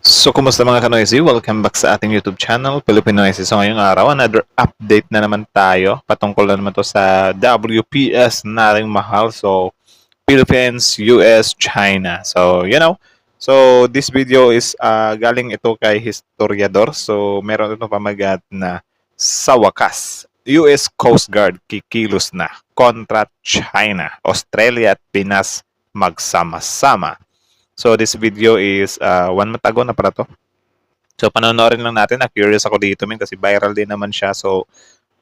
So, kumusta mga kanoisy? Welcome back sa ating YouTube channel, Filipino Noisy. So, ngayong araw, another update na naman tayo. Patungkol na naman to sa WPS nating mahal. So, Philippines, US, China. So, So, this video is galing ito kay historiador. So, meron ito pamagat na sa wakas, US Coast Guard kikilos na kontra China, Australia at Pinas magsama-sama. So, this video is 1 month ago na para to. So, panonoorin lang natin. Curious ako dito, kasi viral din naman siya. So,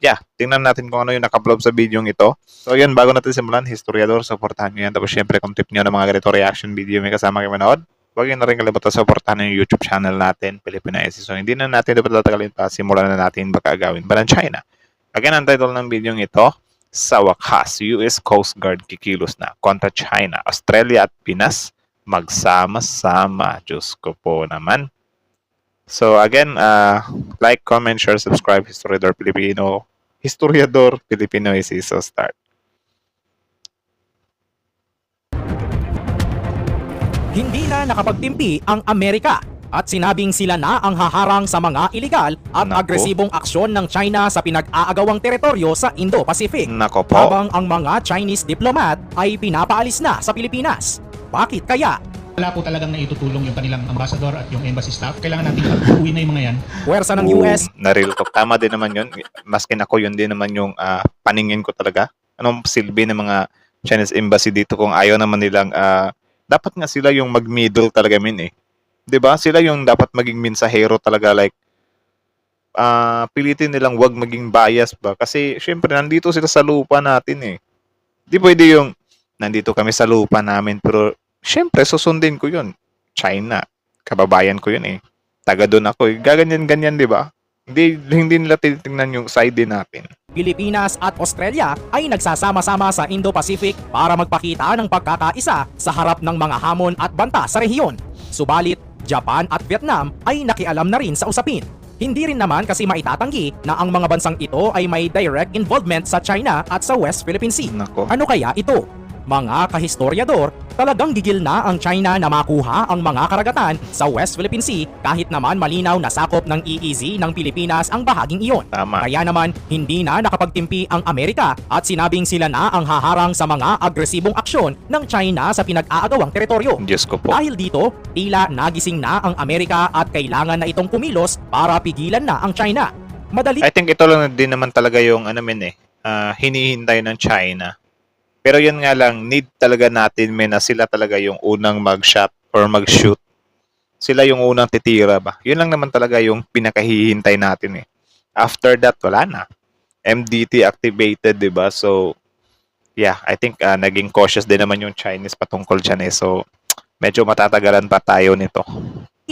yeah, tingnan natin kung ano yung naka-upload sa video ito. So, yun, bago natin simulan, historiador, supportahan nyo yan. Tapos, syempre, kung tip nyo ng mga ganito reaction video, may kasama kayo manood, huwag nyo na rin kalimutan supportahan yung YouTube channel natin, Filipino Noisy. So, hindi na natin dapat tatagalin pa. Simulan na natin baka gawin ba ng China. Again, ang title ng video ito, sa wakas, US Coast Guard kikilos na kontra China, Australia at Pinas magsama-sama. Diyos ko po naman. So again, like, comment, share, subscribe, Historiador Filipino. Historiador Filipino is so start. Hindi na nakapagtimpi ang Amerika at sinabing sila na ang haharang sa mga iligal at Nako. agresibong aksyon ng China sa pinag-aagawang teritoryo sa Indo-Pacific. Nako po. Habang ang mga Chinese diplomat ay pinapaalis na sa Pilipinas. Bakit kaya? Wala po talagang naitutulong yung kanilang ambassador at yung embassy staff. Kailangan natin pag-uwi na yung mga yan. Puwersa ng US Na-real talk. Tama din naman yun. Maskin ako, yun din naman yung paningin ko talaga. Anong silbi ng mga Chinese embassy dito kung ayaw naman nilang dapat nga sila yung mag-middle talaga eh. 'Di ba? Sila yung dapat maging mensahero talaga, like pilitin nilang wag maging bias ba, kasi syempre nandito sila sa lupa natin eh. Di pwede yung nandito kami sa lupa namin pero syempre susundin ko yun. China, kababayan ko yun eh. Taga doon ako eh. Gaganyan-ganyan, di ba? Hindi nila tinitingnan yung side din natin. Pilipinas at Australia ay nagsasama-sama sa Indo-Pacific para magpakita ng pagkakaisa sa harap ng mga hamon at banta sa rehiyon. Subalit, Japan at Vietnam ay nakialam na rin sa usapin. Hindi rin naman kasi maitatanggi na ang mga bansang ito ay may direct involvement sa China at sa West Philippine Sea. Nako. Ano kaya ito? Mga kahistoryador, talagang gigil na ang China na makuha ang mga karagatan sa West Philippine Sea kahit naman malinaw na sakop ng EEZ ng Pilipinas ang bahaging iyon. Tama. Kaya naman, hindi na nakapagtimpi ang Amerika at sinabing sila na ang haharang sa mga agresibong aksyon ng China sa pinag-aagawang teritoryo. Diyos ko po. Dahil dito, tila nagising na ang Amerika at kailangan na itong kumilos para pigilan na ang China. Madali I think ito lang din naman talaga yung hinihintay ng China. Pero yun nga lang, need talaga natin na sila talaga yung unang mag-shot or mag-shoot. Sila yung unang titira ba? Yun lang naman talaga yung pinakahihintay natin eh. After that, wala na. MDT activated, di ba? So, yeah, I think naging cautious din naman yung Chinese patungkol dyan eh. So, medyo matatagalan pa tayo nito.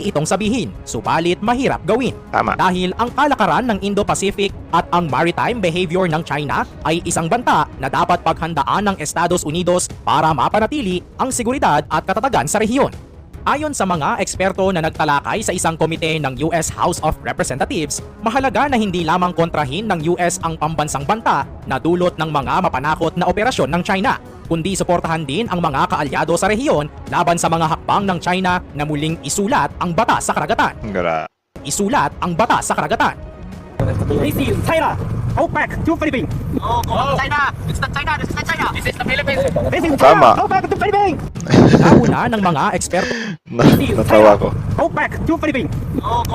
itong sabihin, subalit mahirap gawin. Tama. Dahil ang kalakaran ng Indo-Pacific at ang maritime behavior ng China ay isang banta na dapat paghandaan ng Estados Unidos para mapanatili ang seguridad at katatagan sa rehiyon. Ayon sa mga eksperto na nagtalakay sa isang komite ng US House of Representatives, mahalaga na hindi lamang kontrahin ng US ang pambansang banta na dulot ng mga mapanakot na operasyon ng China, kundi suportahan din ang mga kaalyado sa rehiyon laban sa mga hakbang ng China na muling isulat ang batas sa karagatan. Isulat ang batas sa karagatan. This is China. Go back to Philippines. No, China. It's not China. This is not China. This is the Philippines. This is Tama. China. Go back to Philippines. Nauna ng mga eksperto. Natawa ko. Go back to Philippines. No.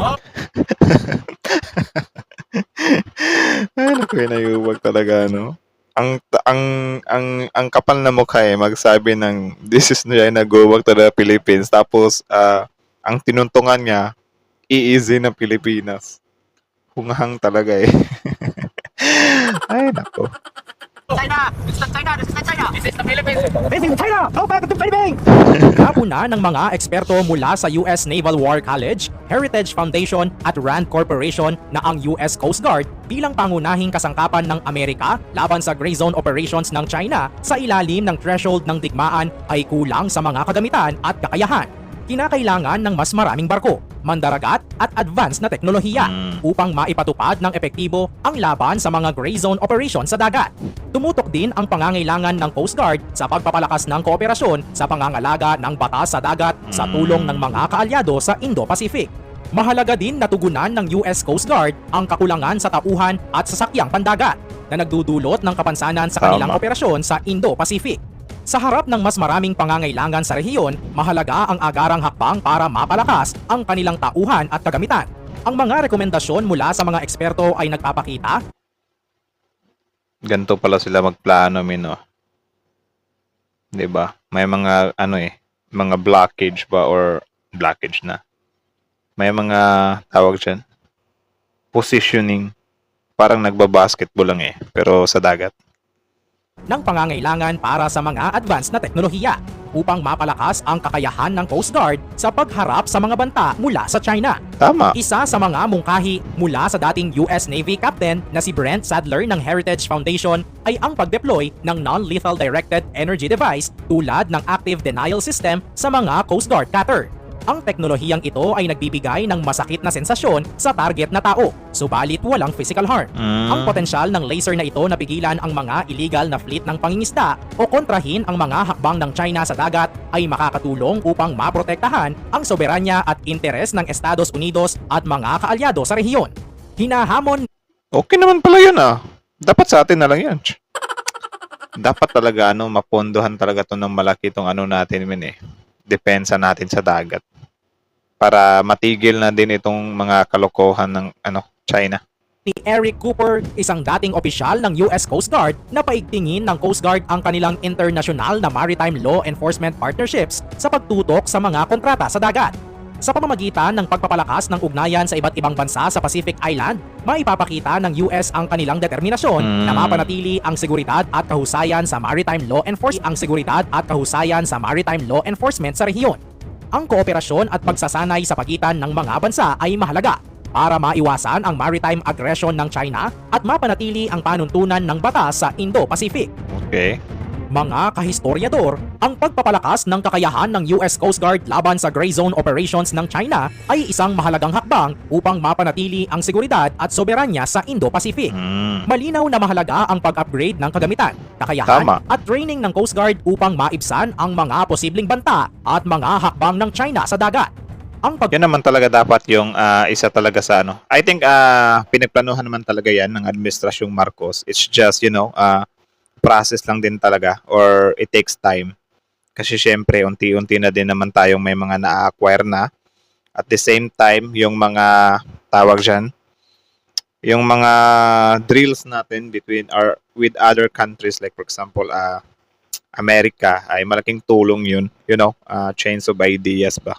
Ano ko yun, talaga, no? Ang kapal na mukha magsabi ng this is na go back to the Philippines, tapos ang tinuntungan niya EEZ ng Pilipinas. Hungahang talaga eh. Ay nako. China. It's not China. This is not China. This is the Philippines. This is China. Go back to Philippines. Nauna ng mga eksperto mula sa US Naval War College, Heritage Foundation at RAND Corporation na ang US Coast Guard bilang pangunahing kasangkapan ng Amerika laban sa gray zone operations ng China sa ilalim ng threshold ng digmaan ay kulang sa mga kagamitan at kakayahan. Kinakailangan ng mas maraming barko, mandaragat at advanced na teknolohiya upang maipatupad ng epektibo ang laban sa mga gray zone operation sa dagat. Tumutok din ang pangangailangan ng Coast Guard sa pagpapalakas ng kooperasyon sa pangangalaga ng batas sa dagat sa tulong ng mga kaalyado sa Indo-Pacific. Mahalaga din na tugunan ng US Coast Guard ang kakulangan sa tauhan at sasakyang pandagat na nagdudulot ng kapansanan sa kanilang Tama. operasyon sa Indo-Pacific. Sa harap ng mas maraming pangangailangan sa rehiyon, mahalaga ang agarang hakbang para mapalakas ang kanilang tauhan at kagamitan. Ang mga rekomendasyon mula sa mga eksperto ay nagpapakita Ganito pala sila magplano, oh. 'Di ba? May mga mga blockage ba or blockage na. May mga tawag diyan, positioning. Parang nagba-basketball lang pero sa dagat. ng pangangailangan para sa mga advanced na teknolohiya upang mapalakas ang kakayahan ng Coast Guard sa pagharap sa mga banta mula sa China. Tama. Isa sa mga mungkahi mula sa dating US Navy Captain na si Brent Sadler ng Heritage Foundation ay ang pag-deploy ng non-lethal directed energy device tulad ng active denial system sa mga Coast Guard cutter. Ang teknolohiyang ito ay nagbibigay ng masakit na sensasyon sa target na tao, subalit walang physical harm. Ang potensyal ng laser na ito na pigilan ang mga illegal na fleet ng pangingisda o kontrahin ang mga hakbang ng China sa dagat ay makakatulong upang maprotektahan ang soberanya at interes ng Estados Unidos at mga kaalyado sa rehiyon. Hinahamon Okay naman pala yun Dapat sa atin na lang yan. Dapat talaga mapondohan talaga to ng malaki tong natin depensa natin sa dagat. Para matigil na din itong mga kalokohan ng China. ni Eric Cooper, isang dating opisyal ng US Coast Guard, na paigtingin ng Coast Guard ang kanilang international na maritime law enforcement partnerships sa pagtutok sa mga kontrata sa dagat. Sa pamamagitan ng pagpapalakas ng ugnayan sa iba't ibang bansa sa Pacific Island, maipapakita ng US ang kanilang determinasyon na mapanatili ang seguridad at kahusayan sa maritime law enforcement sa rehiyon. Ang kooperasyon at pagsasanay sa pagitan ng mga bansa ay mahalaga para maiwasan ang maritime aggression ng China at mapanatili ang panuntunan ng batas sa Indo-Pacific. Okay. Mga kahistoryador, ang pagpapalakas ng kakayahan ng US Coast Guard laban sa gray zone operations ng China ay isang mahalagang hakbang upang mapanatili ang seguridad at soberanya sa Indo-Pacific. Malinaw na mahalaga ang pag-upgrade ng kagamitan, kakayahan Tama. at training ng Coast Guard upang maibsan ang mga posibleng banta at mga hakbang ng China sa dagat. Ang Yan naman talaga dapat yung isa talaga sa I think pinagplanuhan naman talaga yan ng Administrasyong Marcos. It's just, process lang din talaga or it takes time. Kasi syempre, unti-unti na din naman tayong may mga na-acquire na. At the same time, yung mga tawag dyan, yung mga drills natin with other countries, like for example, America, ay malaking tulong yun. Chains of ideas ba?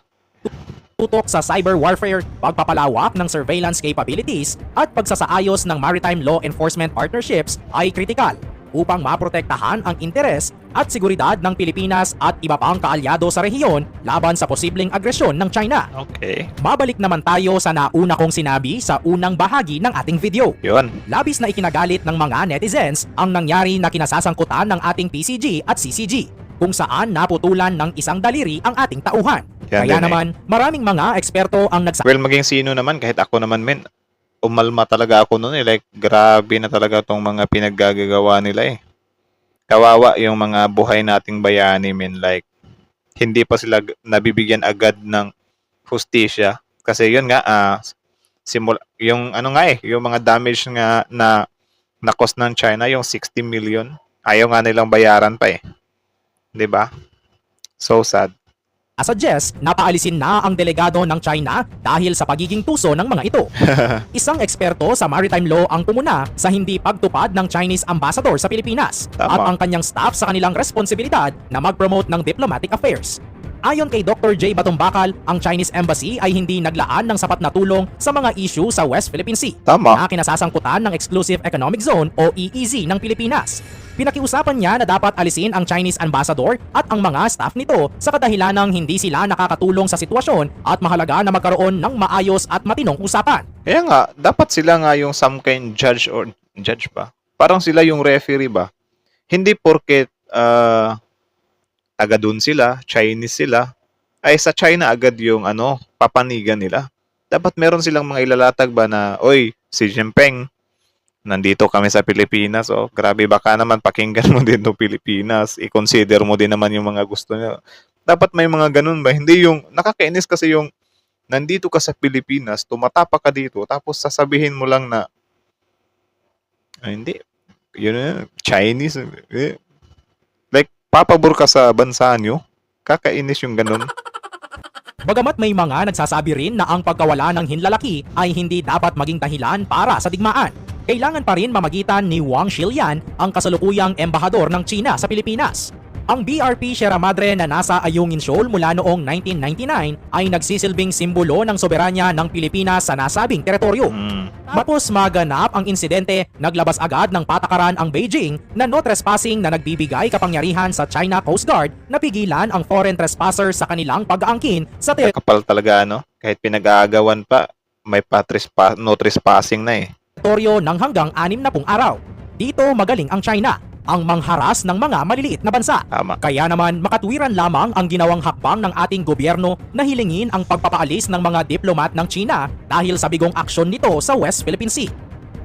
tutok sa cyber warfare, pagpapalawak ng surveillance capabilities at pagsasaayos ng maritime law enforcement partnerships ay kritikal upang maprotektahan ang interes at seguridad ng Pilipinas at iba pang kaalyado sa rehiyon laban sa posibleng agresyon ng China. Okay. Mabalik naman tayo sa nauna kong sinabi sa unang bahagi ng ating video. Yun. Labis na ikinagalit ng mga netizens ang nangyari na kinasasangkutan ng ating PCG at CCG, kung saan naputulan ng isang daliri ang ating tauhan. Yan Kaya din naman, maraming mga eksperto ang Well, maging sino naman, kahit ako naman, umalma talaga ako noon Like, grabe na talaga tong mga pinaggagawa nila Kawawa yung mga buhay nating bayani, Like, hindi pa sila nabibigyan agad ng hustisya. Kasi yun nga, yung yung mga damage nga na cost ng China, yung 60 million, ayaw nga nilang bayaran pa 'Di ba? So sad. suggest na paalisin na ang delegado ng China dahil sa pagiging tuso ng mga ito. Isang eksperto sa maritime law ang pumuna sa hindi pagtupad ng Chinese ambassador sa Pilipinas Tama. at ang kanyang staff sa kanilang responsibilidad na mag-promote ng diplomatic affairs. Ayon kay Dr. J. Batumbakal, ang Chinese Embassy ay hindi naglaan ng sapat na tulong sa mga issue sa West Philippine Sea Tama. na kinasasangkutan ng Exclusive Economic Zone o EEZ ng Pilipinas. Pinakiusapan niya na dapat alisin ang Chinese ambassador at ang mga staff nito sa kadahilanang hindi sila nakakatulong sa sitwasyon at mahalaga na magkaroon ng maayos at matinong usapan. Kaya nga, dapat sila nga yung some kind judge ba? Parang sila yung referee ba? Hindi porket taga dun sila, Chinese sila, ay sa China agad yung papanigan nila. Dapat meron silang mga ilalatag ba na, oy, si Jinping, nandito kami sa Pilipinas. Oh, grabe, baka naman pakinggan mo din ng Pilipinas. I-consider mo din naman yung mga gusto niya. Dapat may mga ganun ba? Hindi yung, nakakainis kasi yung, nandito ka sa Pilipinas, tumatapak ka dito, tapos sasabihin mo lang na, ay, hindi, yun na, Chinese. Like, papabor ka sa bansa nyo, kakainis yung ganun. Bagamat may mga nagsasabi rin na ang pagkawala ng hinlalaki ay hindi dapat maging dahilan para sa digmaan, kailangan pa rin mamagitan ni Wang Shilian, ang kasalukuyang embahador ng China sa Pilipinas. Ang BRP Sierra Madre na nasa Ayungin Shoal mula noong 1999 ay nagsisilbing simbolo ng soberanya ng Pilipinas sa nasabing teritoryo. Matapos maganap ang insidente, naglabas agad ng patakaran ang Beijing na no trespassing na nagbibigay kapangyarihan sa China Coast Guard na pigilan ang foreign trespassers sa kanilang pag-aangkin sa Kapal talaga, kahit pinag-aagawan pa, may no trespassing na eh. teritoryo ng hanggang 60 araw. Dito magaling ang China, ang mangharas ng mga maliliit na bansa. Tama. Kaya naman makatwiran lamang ang ginawang hakbang ng ating gobyerno na hilingin ang pagpapaalis ng mga diplomat ng China dahil sa bigong aksyon nito sa West Philippine Sea.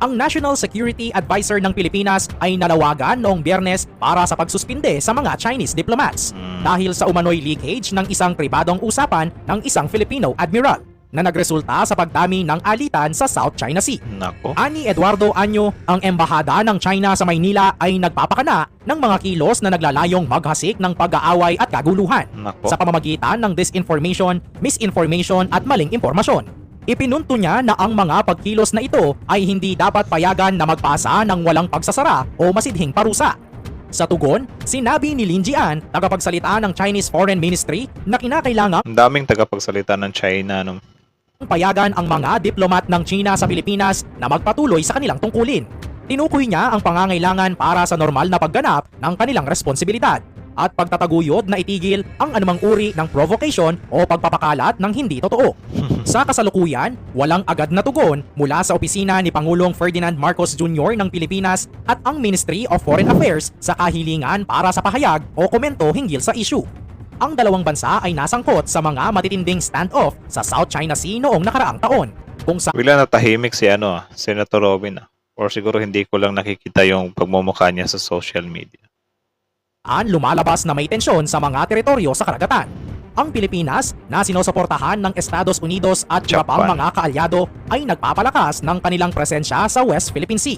Ang National Security Advisor ng Pilipinas ay nanawagan noong Biyernes para sa pagsuspinde sa mga Chinese diplomats dahil sa umano'y leakage ng isang pribadong usapan ng isang Filipino admiral na nagresulta sa pagdami ng alitan sa South China Sea. Nako. Ani Eduardo Anyo, ang embahada ng China sa Maynila ay nagpapakana ng mga kilos na naglalayong maghasik ng pag-aaway at kaguluhan Nako. sa pamamagitan ng disinformation, misinformation at maling impormasyon. Ipinunto niya na ang mga pagkilos na ito ay hindi dapat payagan na magpasa ng walang pagsasara o masidhing parusa. Sa tugon, sinabi ni Lin Jian, tagapagsalita ng Chinese Foreign Ministry, na kinakailangan Ang daming tagapagsalita ng China payagan ang mga diplomat ng China sa Pilipinas na magpatuloy sa kanilang tungkulin. Tinukoy niya ang pangangailangan para sa normal na pagganap ng kanilang responsibilidad at pagtataguyod na itigil ang anumang uri ng provocation o pagpapakalat ng hindi totoo. Sa kasalukuyan, walang agad na tugon mula sa opisina ni Pangulong Ferdinand Marcos Jr. ng Pilipinas at ang Ministry of Foreign Affairs sa kahilingan para sa pahayag o komento hinggil sa issue. Ang dalawang bansa ay nasangkot sa mga matitinding standoff sa South China Sea noong nakaraang taon, kung saan Bigla natahimik si Senator Robin. Or siguro hindi ko lang nakikita yung pagmumukha niya sa social media. lumalabas na may tensyon sa mga teritoryo sa karagatan. Ang Pilipinas, na sinusuportahan ng Estados Unidos at iba pang Japan. mga kaalyado, ay nagpapalakas ng kanilang presensya sa West Philippine Sea.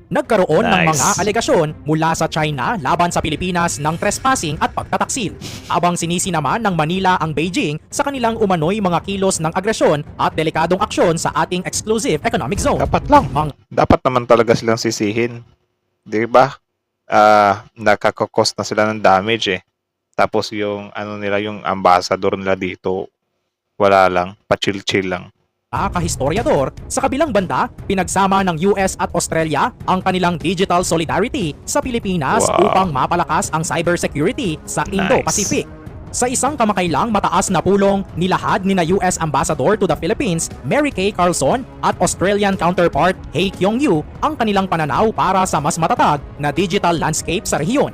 Nagkaroon ng Nice. mga alegasyon mula sa China laban sa Pilipinas ng trespassing at pagtataksil, habang sinisi naman ng Manila ang Beijing sa kanilang umano'y mga kilos ng agresyon at delikadong aksyon sa ating exclusive economic zone. Dapat lang. Mga Dapat naman talaga silang sisihin. Di ba? Nakakakos na sila ng damage eh. Tapos yung yung ambassador nila dito, wala lang, pa-chill-chill lang. kahistoryador, sa kabilang banda, pinagsama ng US at Australia ang kanilang digital solidarity sa Pilipinas Wow. upang mapalakas ang cybersecurity sa Nice. Indo-Pacific. Sa isang kamakailang mataas na pulong, nilahad ni na US Ambassador to the Philippines, Mary Kay Carlson, at Australian counterpart, Hei Kyong-yu, ang kanilang pananaw para sa mas matatag na digital landscape sa rehiyon.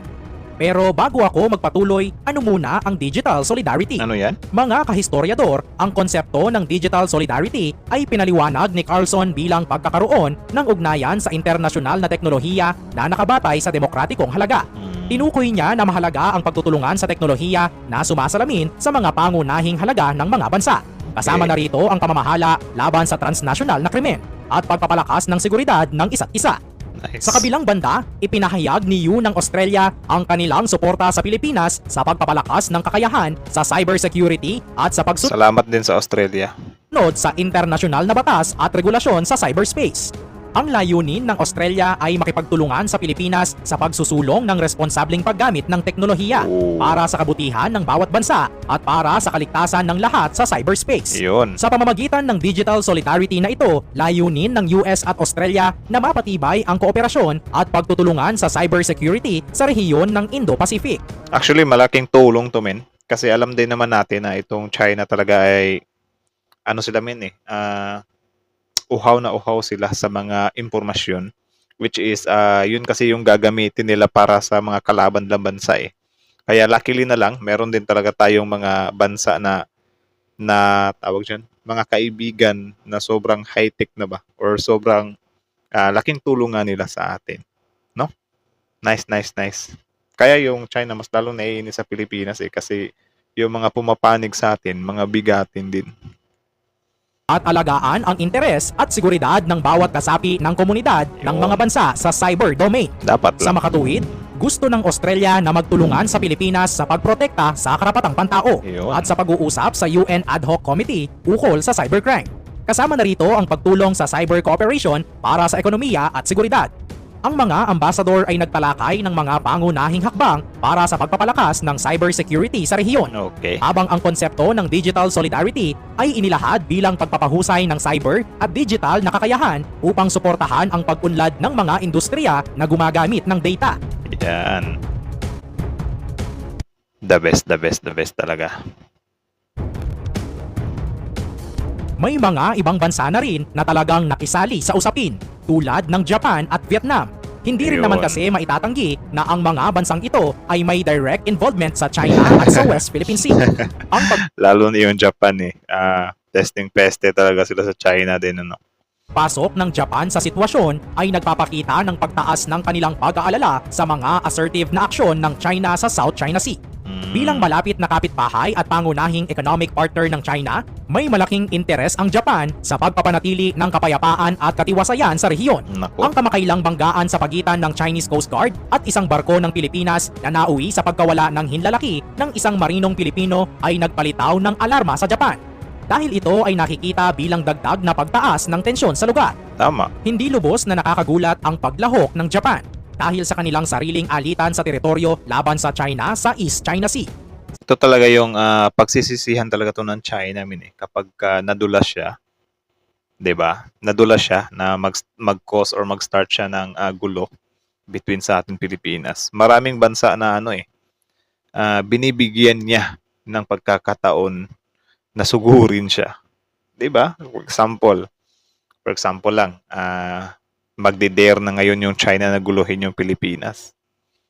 Pero bago ako magpatuloy, ano muna ang digital solidarity? Ano yan? Mga kahistoryador, ang konsepto ng digital solidarity ay pinaliwanag ni Carlson bilang pagkakaroon ng ugnayan sa internasyonal na teknolohiya na nakabatay sa demokratikong halaga. Tinukoy niya na mahalaga ang pagtutulungan sa teknolohiya na sumasalamin sa mga pangunahing halaga ng mga bansa. Kasama Okay. na rito ang pamamahala laban sa transnasyonal na krimen at pagpapalakas ng seguridad ng isa't isa. Nice. Sa kabilang banda, ipinahayag ni Yu ng Australia ang kanilang suporta sa Pilipinas sa pagpapalakas ng kakayahan sa cybersecurity at sa pagsunod Salamat din sa Australia. sa internasyonal na batas at regulasyon sa cyberspace. Ang layunin ng Australia ay makipagtulungan sa Pilipinas sa pagsusulong ng responsableng paggamit ng teknolohiya Oh. para sa kabutihan ng bawat bansa at para sa kaligtasan ng lahat sa cyberspace. Yun. Sa pamamagitan ng digital solidarity na ito, layunin ng US at Australia na mapatibay ang kooperasyon at pagtutulungan sa cybersecurity sa rehiyon ng Indo-Pacific. Actually, malaking tulong to, men. Kasi alam din naman natin na itong China talaga ay uhaw na uhaw sila sa mga impormasyon, which is yun kasi yung gagamitin nila para sa mga kalaban ng bansa eh. Kaya luckily na lang, meron din talaga tayong mga bansa na na tawag dyan, mga kaibigan na sobrang high-tech na ba? Or sobrang laking tulong nga nila sa atin. No? Nice, nice, nice. Kaya yung China mas lalong naiinis sa Pilipinas kasi yung mga pumapanig sa atin, mga bigatin din. at alagaan ang interes at seguridad ng bawat kasapi ng komunidad ng mga bansa sa cyber domain. Dapat Sa lang. makatuwid, gusto ng Australia na magtulungan sa Pilipinas sa pagprotekta sa karapatang pantao Yun. at sa pag-uusap sa UN Ad Hoc Committee ukol sa cybercrime. Kasama na rito ang pagtulong sa cyber cooperation para sa ekonomiya at seguridad. Ang mga ambasador ay nagtalakay ng mga pangunahing hakbang para sa pagpapalakas ng cybersecurity sa rehiyon. Okay. Habang ang konsepto ng digital solidarity ay inilahad bilang pagpapahusay ng cyber at digital na kakayahan upang suportahan ang pag-unlad ng mga industriya na gumagamit ng data. Yan. The best, the best, the best talaga. May mga ibang bansa na rin na talagang nakisali sa usapin, tulad ng Japan at Vietnam. Hindi rin Ayun. naman kasi maitatanggi na ang mga bansang ito ay may direct involvement sa China at sa West Philippine Sea. Ang Lalo na yung Japan testing peste talaga sila sa China din. Ano? pagpasok ng Japan sa sitwasyon ay nagpapakita ng pagtaas ng kanilang pag-aalala sa mga assertive na aksyon ng China sa South China Sea. Bilang malapit na kapitbahay at pangunahing economic partner ng China, may malaking interes ang Japan sa pagpapanatili ng kapayapaan at katiwasayan sa rehiyon. Naku. Ang kamakailang banggaan sa pagitan ng Chinese Coast Guard at isang barko ng Pilipinas na nauwi sa pagkawala ng hinlalaki ng isang marinong Pilipino ay nagpalitaw ng alarma sa Japan. Dahil ito ay nakikita bilang dagdag na pagtaas ng tensyon sa lugar. Tama. Hindi lubos na nakakagulat ang paglahok ng Japan dahil sa kanilang sariling alitan sa teritoryo laban sa China sa East China Sea. Ito talaga yung pagsisisihan talaga to ng China kapag nadulas siya. 'Di ba? Nadulas siya na mag-cause or mag-start siya ng gulo between sa ating Pilipinas. Maraming bansa na binibigyan niya ng pagkakataon na sugurin siya. 'Di ba? For example lang, magde-dare na ngayon yung China na guluhin yung Pilipinas.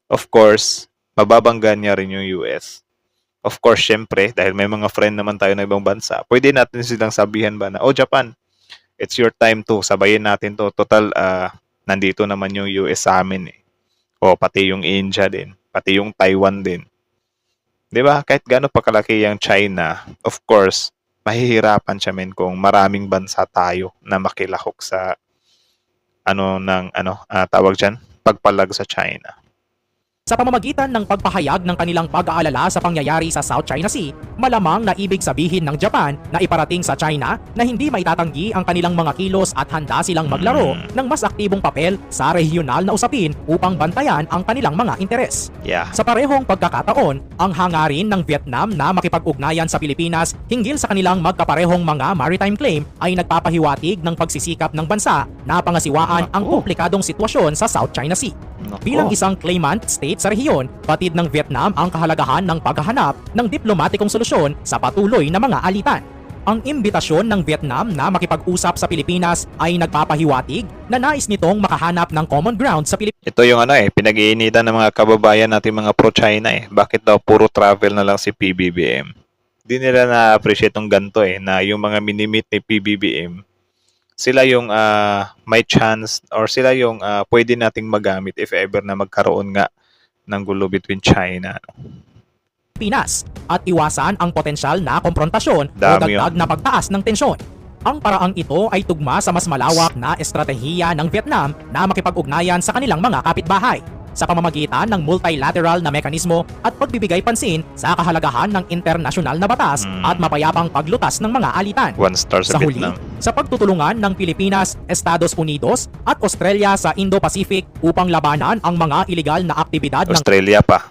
Of course, mababanggan niya rin yung US. Of course, syempre, dahil may mga friend naman tayo na ibang bansa, pwede natin silang sabihan ba na, oh Japan, it's your time to, sabayin natin to. Total, nandito naman yung US sa amin O, pati yung India din, pati yung Taiwan din. 'Di ba? Kahit gaano pa kalaki yung China, of course, mahihirapan siya kung maraming bansa tayo na makilahok sa tawag dyan, pagpalag sa China. Sa pamamagitan ng pagpahayag ng kanilang pag-aalala sa pangyayari sa South China Sea, malamang na ibig sabihin ng Japan na iparating sa China na hindi maitatanggi ang kanilang mga kilos at handa silang maglaro ng mas aktibong papel sa regional na usapin upang bantayan ang kanilang mga interes. Yeah. Sa parehong pagkakataon, ang hangarin ng Vietnam na makipag-ugnayan sa Pilipinas hinggil sa kanilang magkaparehong mga maritime claim ay nagpapahiwatig ng pagsisikap ng bansa na pangasiwaan ang Naku. komplikadong sitwasyon sa South China Sea. Bilang isang claimant state sa rehiyon, batid ng Vietnam ang kahalagahan ng paghahanap ng diplomatikong solusyon sa patuloy na mga alitan. Ang imbitasyon ng Vietnam na makipag-usap sa Pilipinas ay nagpapahiwatig na nais nitong makahanap ng common ground sa Pilipinas. Ito yung pinag-iinitan ng mga kababayan natin mga pro-China Bakit daw puro travel na lang si PBBM? Di nila na-appreciate yung ganito na yung mga minimit ni PBBM, sila yung may chance or sila yung pwede nating magamit if ever na magkaroon nga ng gulo between China. At iwasan ang potensyal na komprontasyon o Dami dagdag yun. na pagtaas ng tensyon. Ang paraang ito ay tugma sa mas malawak na estratehiya ng Vietnam na makipag-ugnayan sa kanilang mga kapitbahay sa pamamagitan ng multilateral na mekanismo at pagbibigay pansin sa kahalagahan ng internasyonal na batas at mapayapang paglutas ng mga alitan. One star sa Sa huli, Vietnam. sa pagtutulungan ng Pilipinas, Estados Unidos at Australia sa Indo-Pacific upang labanan ang mga iligal na aktibidad ng Australia pa.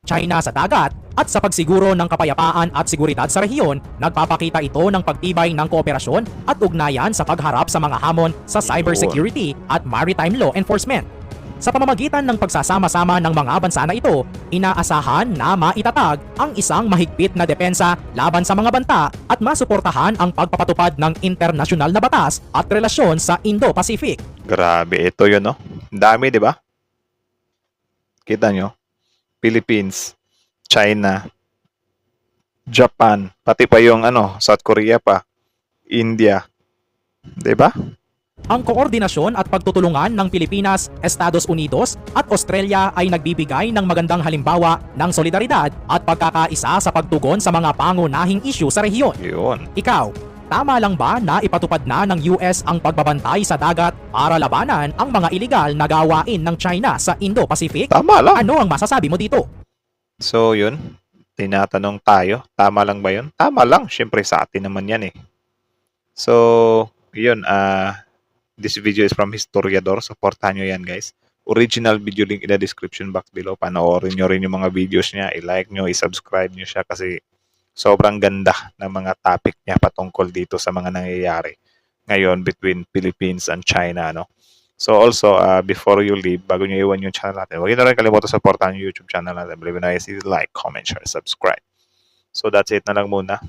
China sa dagat at sa pagsiguro ng kapayapaan at seguridad sa rehiyon, nagpapakita ito ng pagtibay ng kooperasyon at ugnayan sa pagharap sa mga hamon sa cybersecurity at maritime law enforcement. Sa pamamagitan ng pagsasama-sama ng mga bansa na ito, inaasahan na maitatag ang isang mahigpit na depensa laban sa mga banta at masuportahan ang pagpapatupad ng internasyonal na batas at relasyon sa Indo-Pacific. Grabe, ito yun Ang dami, di ba? Kita nyo? Philippines, China, Japan, pati pa yung South Korea pa, India, 'di ba? Ang koordinasyon at pagtutulungan ng Pilipinas, Estados Unidos at Australia ay nagbibigay ng magandang halimbawa ng solidaridad at pagkakaisa sa pagtugon sa mga pangunahing isyu sa rehiyon. Yun. Ikaw, tama lang ba na ipatupad na ng US ang pagbabantay sa dagat para labanan ang mga iligal na gawain ng China sa Indo-Pacific? Tama lang. Ano ang masasabi mo dito? So, yun. Tinatanong tayo, tama lang ba yun? Tama lang. Siyempre sa atin naman yan eh. So, yun. This video is from Historiador. Supportahan nyo yan, guys. Original video link in the description box below. Panoorin nyo rin yung mga videos niya. I-like nyo, i-subscribe nyo siya kasi sobrang ganda ng mga topic niya patungkol dito sa mga nangyayari ngayon between Philippines and China, no? So also, before you leave, bago nyo iwan yung channel natin, huwag nyo na rin kalimutan supportahan yung YouTube channel natin. Believe in us, like, comment, share, subscribe. So that's it na lang muna.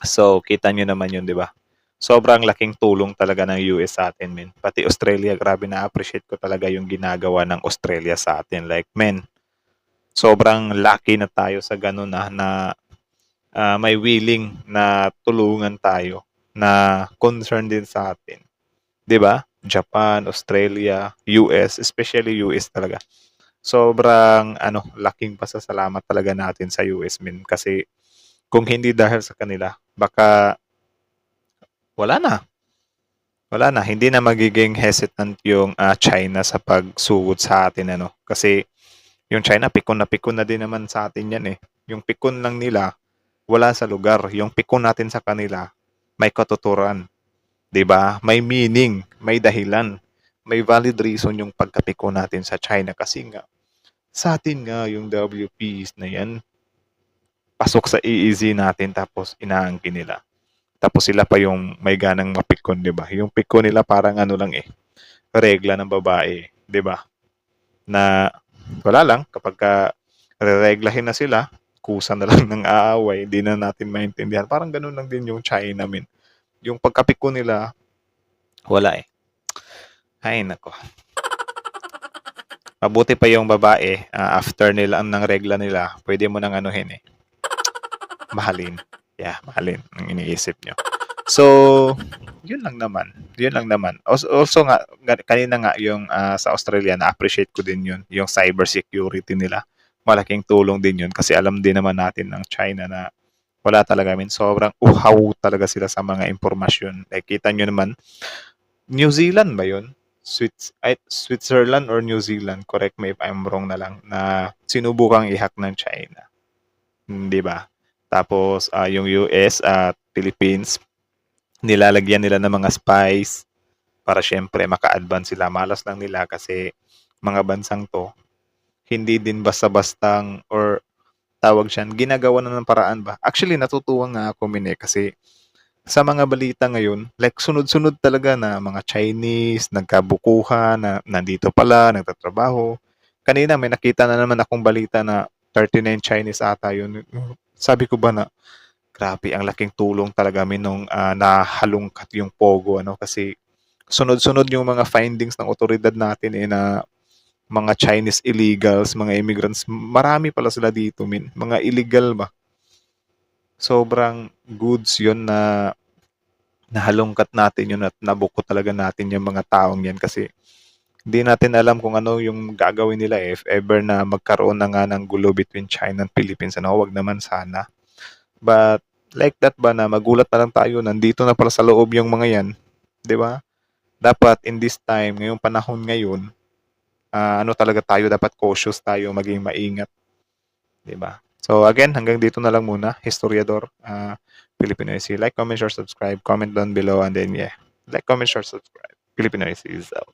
So, kita nyo naman yun, di ba? Sobrang laking tulong talaga ng US sa atin, men. Pati Australia, grabe na-appreciate ko talaga yung ginagawa ng Australia sa atin. Like, men, sobrang lucky na tayo sa ganun na may willing na tulungan tayo na concern din sa atin. 'Di ba? Japan, Australia, US, especially US talaga. Sobrang laking pasasalamat talaga natin sa US men kasi kung hindi dahil sa kanila, baka wala na. Wala na, hindi na magiging hesitant yung China sa pagsugod sa atin kasi yung China pikon na din naman sa atin yan eh. Yung pikon lang nila wala sa lugar. Yung pikon natin sa kanila may katuturan. 'Di ba? May meaning, may dahilan, may valid reason yung pagkapiko natin sa China kasi nga sa atin nga yung WPs na yan pasok sa EEZ natin tapos inaangkin nila. Tapos sila pa yung may ganang mapikon, 'di ba? Yung pikon nila parang lang regla ng babae, 'di ba? Na wala lang kapag rereglahin na sila, kusa na lang ng aaway, hindi na natin maintindihan. Parang ganun lang din yung China, min. Yung pagkapiko nila, wala eh. Ay, nako. Mabuti pa yung babae, after nila ng regla nila, pwede mo nang anuhin eh. Mahalin. Yeah, mahalin ang iniisip nyo. So, yun lang naman. Yun lang naman. Also nga, kanina nga yung sa Australia, na-appreciate ko din yun. Yung cybersecurity nila. Malaking tulong din yun kasi alam din naman natin ng China na wala talaga. Sobrang uhaw talaga sila sa mga impormasyon. Like, kita nyo naman, New Zealand ba yun? Switzerland or New Zealand, correct me if I'm wrong na lang, na sinubukang i-hack ng China. Di ba? Tapos, yung US at Philippines, nilalagyan nila ng mga spies para syempre maka-advance sila. Malas lang nila kasi mga bansang to, hindi din basta-bastang or tawag siyan, ginagawa na ng paraan ba? Actually, natutuwa nga ako kasi sa mga balita ngayon, like sunod-sunod talaga na mga Chinese, nagkabukuhan, na nandito pala, nagtatrabaho. Kanina may nakita na naman akong balita na 39 Chinese ata yun. Sabi ko ba na, grabe, ang laking tulong talaga nung nahalungkat yung Pogo, kasi sunod-sunod yung mga findings ng otoridad natin na mga Chinese illegals, mga immigrants, marami pala sila dito, mga illegal ba? Sobrang goods yun na nahalungkat natin yun at nabuko talaga natin yung mga taong yan kasi hindi natin alam kung ano yung gagawin nila if ever na magkaroon na nga ng gulo between China and Philippines. Wag naman sana. But like that ba na magulat na lang tayo, nandito na pala sa loob yung mga yan. 'Di ba? Dapat in this time, ngayong panahon ngayon, talaga tayo, dapat cautious tayo, maging maingat. 'Di ba? So again, hanggang dito na lang muna. Historiador, Filipino IC. Like, comment, share, subscribe. Comment down below and then like, comment, share, subscribe. Filipino IC is out.